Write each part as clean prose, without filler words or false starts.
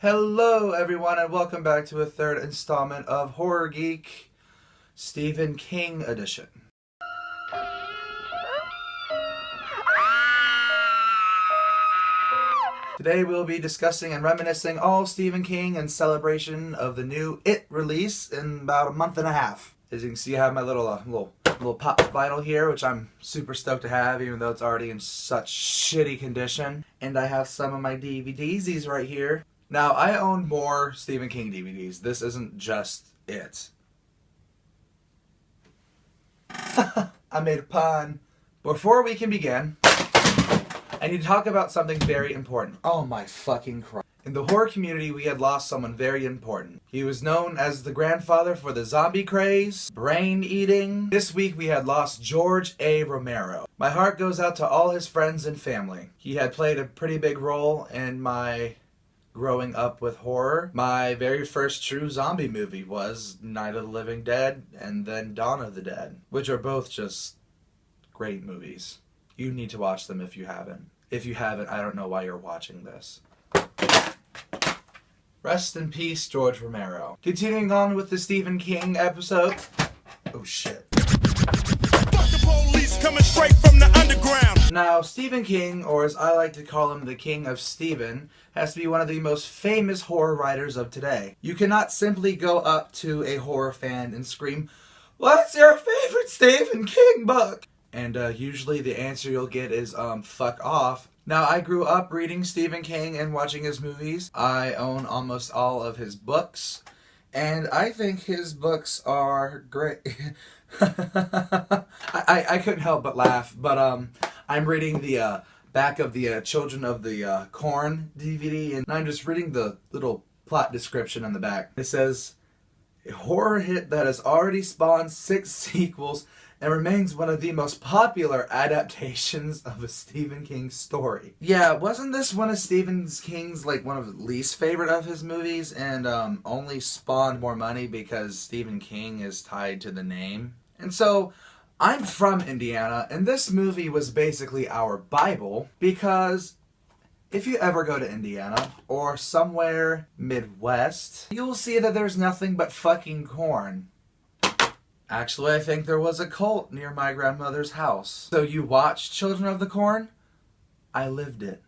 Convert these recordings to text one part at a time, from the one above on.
Hello everyone and welcome back to a third installment of Horror Geek, Stephen King edition. Today we'll be discussing and reminiscing all Stephen King in celebration of the new It release in about a month and a half. As you can see, I have my little pop vinyl here, which I'm super stoked to have, even though it's already in such shitty condition. And I have some of my DVDs, these right here. Now, I own more Stephen King DVDs. This isn't just it. I made a pun. Before we can begin, I need to talk about something very important. Oh my fucking Christ. In the horror community, we had lost someone very important. He was known as the grandfather for the zombie craze, brain eating. This week we had lost George A. Romero. My heart goes out to all his friends and family. He had played a pretty big role in my growing up with horror. My very first true zombie movie was Night of the Living Dead and then Dawn of the Dead, which are both just great movies. You need to watch them if you haven't. If you haven't, I don't know why you're watching this. Rest in peace, George Romero. Continuing on with the Stephen King episode. Oh shit. Fuck the police coming straight from the underground. Now, Stephen King, or as I like to call him, the King of Stephen, has to be one of the most famous horror writers of today. You cannot simply go up to a horror fan and scream, "What's your favorite Stephen King book?" And usually the answer you'll get is, fuck off. Now, I grew up reading Stephen King and watching his movies. I own almost all of his books, and I think his books are great. I couldn't help but laugh, but I'm reading the back of the Children of the Corn DVD, and I'm just reading the little plot description on the back. It says, a horror hit that has already spawned 6 sequels and remains one of the most popular adaptations of a Stephen King story. Yeah, wasn't this one of Stephen King's, one of the least favorite of his movies, and only spawned more money because Stephen King is tied to the name? And so, I'm from Indiana, and this movie was basically our Bible, because if you ever go to Indiana, or somewhere Midwest, you'll see that there's nothing but fucking corn. Actually, I think there was a cult near my grandmother's house. So you watched Children of the Corn? I lived it.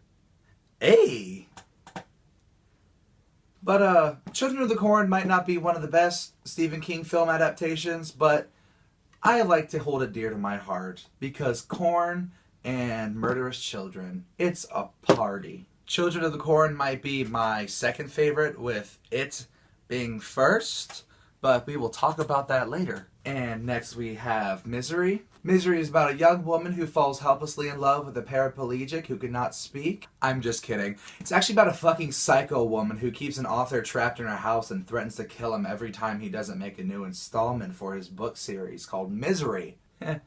Hey! But, Children of the Corn might not be one of the best Stephen King film adaptations, but I like to hold it dear to my heart, because corn and murderous children, it's a party. Children of the Corn might be my second favorite, with it being first, but we will talk about that later. And next we have Misery. Misery is about a young woman who falls helplessly in love with a paraplegic who cannot speak. I'm just kidding. It's actually about a fucking psycho woman who keeps an author trapped in her house and threatens to kill him every time he doesn't make a new installment for his book series called Misery.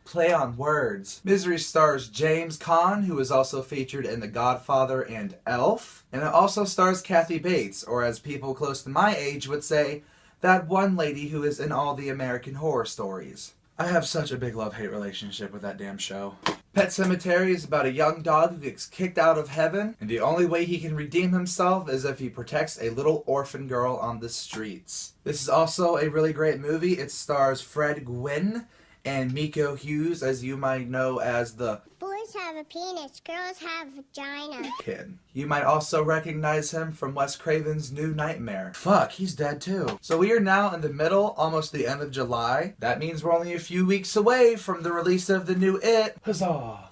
Play on words. Misery stars James Caan, who is also featured in The Godfather and Elf. And it also stars Kathy Bates, or as people close to my age would say, that one lady who is in all the American Horror Stories. I have such a big love-hate relationship with that damn show. Pet Sematary is about a young dog who gets kicked out of heaven, and the only way he can redeem himself is if he protects a little orphan girl on the streets. This is also a really great movie. It stars Fred Gwynne and Miko Hughes, as you might know as the boys have a penis, girls have vagina kid. You might also recognize him from Wes Craven's New Nightmare. Fuck, he's dead too. So we are now in the middle, almost the end of July. That means we're only a few weeks away from the release of the new It. Huzzah!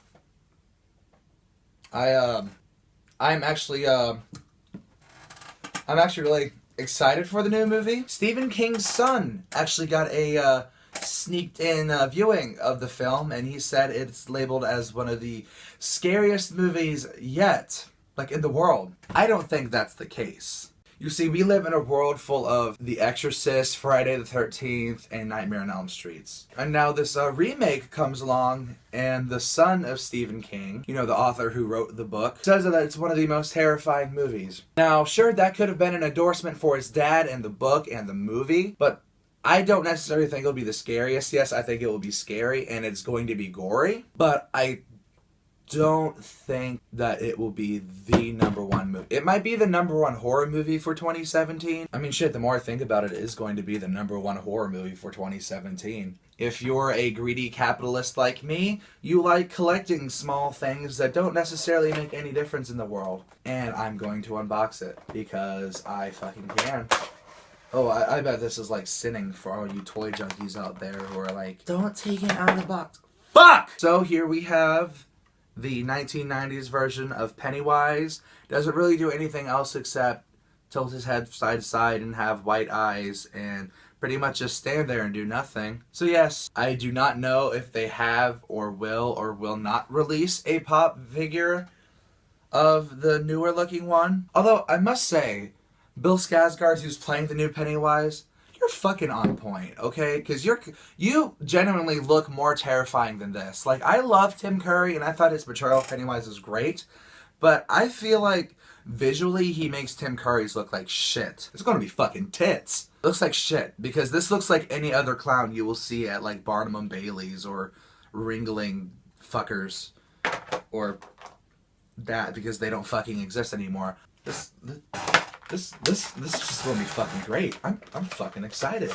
I'm actually really excited for the new movie. Stephen King's son actually got a sneaked in viewing of the film, and he said it's labeled as one of the scariest movies yet, in the world. I don't think that's the case. You see, we live in a world full of The Exorcist, Friday the 13th, and Nightmare on Elm Street. And now this remake comes along, and the son of Stephen King, the author who wrote the book, says that it's one of the most terrifying movies. Now, sure, that could have been an endorsement for his dad and the book and the movie, but I don't necessarily think it'll be the scariest. Yes, I think it will be scary, and it's going to be gory, but I don't think that it will be the #1 movie. It might be the #1 horror movie for 2017. I mean, shit, the more I think about it, it is going to be the #1 horror movie for 2017. If you're a greedy capitalist like me, you like collecting small things that don't necessarily make any difference in the world. And I'm going to unbox it because I fucking can. Oh, I bet this is like sinning for all you toy junkies out there who are like, don't take it out of the box. Fuck! So here we have the 1990s version of Pennywise. Doesn't really do anything else except tilt his head side to side and have white eyes and pretty much just stand there and do nothing. So yes, I do not know if they have or will not release a pop figure of the newer looking one. Although I must say, Bill Skarsgård, who's playing the new Pennywise, you're fucking on point, okay? Because you genuinely look more terrifying than this. Like, I love Tim Curry, and I thought his portrayal of Pennywise was great, but I feel like visually he makes Tim Curry's look like shit. It's gonna be fucking tits. Looks like shit, because this looks like any other clown you will see at, like, Barnum and Bailey's or Ringling Fuckers, or that, because they don't fucking exist anymore. This is just gonna be fucking great. I'm fucking excited.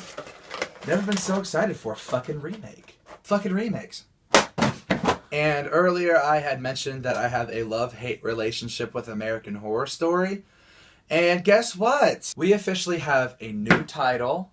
Never been so excited for a fucking remake. Fucking remakes. And earlier I had mentioned that I have a love-hate relationship with American Horror Story. And guess what? We officially have a new title,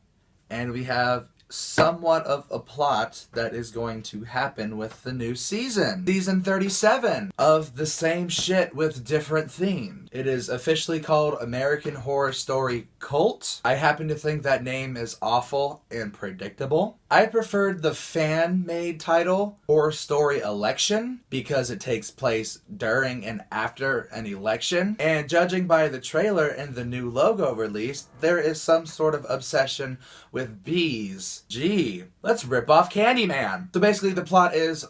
and we have somewhat of a plot that is going to happen with the new season. Season 37 of the same shit with different themes. It is officially called American Horror Story Cult. I happen to think that name is awful and predictable. I preferred the fan-made title, Horror Story Election, because it takes place during and after an election. And judging by the trailer and the new logo released, there is some sort of obsession with bees. Gee, let's rip off Candyman. So basically the plot is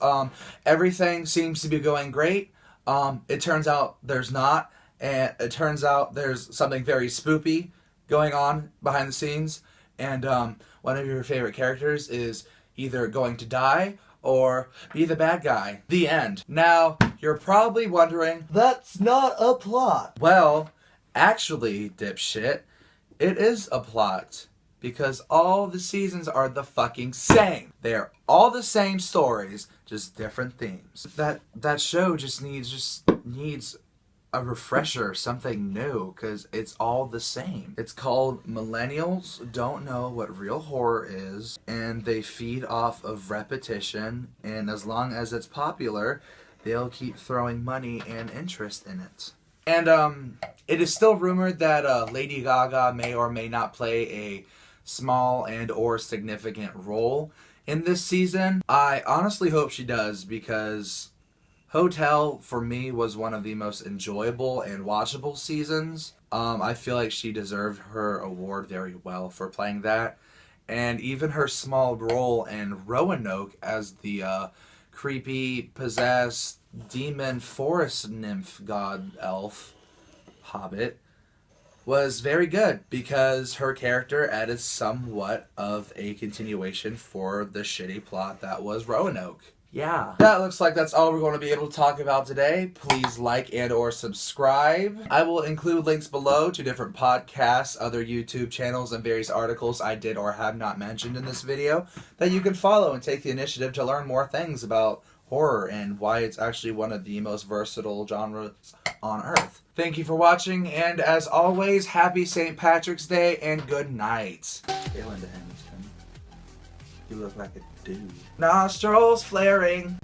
everything seems to be going great. It turns out there's not. And it turns out there's something very spoopy going on behind the scenes. And one of your favorite characters is either going to die or be the bad guy. The end. Now, you're probably wondering, that's not a plot. Well, actually, dipshit, it is a plot. Because all the seasons are the fucking same. They're all the same stories, just different themes. That show just needs a refresher, something new, because it's all the same. It's called Millennials Don't Know What Real Horror Is, and they feed off of repetition, and as long as it's popular, they'll keep throwing money and interest in it. And it is still rumored that Lady Gaga may or may not play a small and or significant role in this season. I honestly hope she does, because Hotel, for me, was one of the most enjoyable and watchable seasons. I feel like she deserved her award very well for playing that. And even her small role in Roanoke as the creepy, possessed, demon forest nymph god elf hobbit was very good, because her character added somewhat of a continuation for the shitty plot that was Roanoke. Yeah. That looks like that's all we're going to be able to talk about today. Please like and or subscribe. I will include links below to different podcasts, other YouTube channels, and various articles I did or have not mentioned in this video that you can follow and take the initiative to learn more things about horror and why it's actually one of the most versatile genres on Earth. Thank you for watching, and as always, happy St. Patrick's Day and good night. You look like a dude. Nostrils flaring.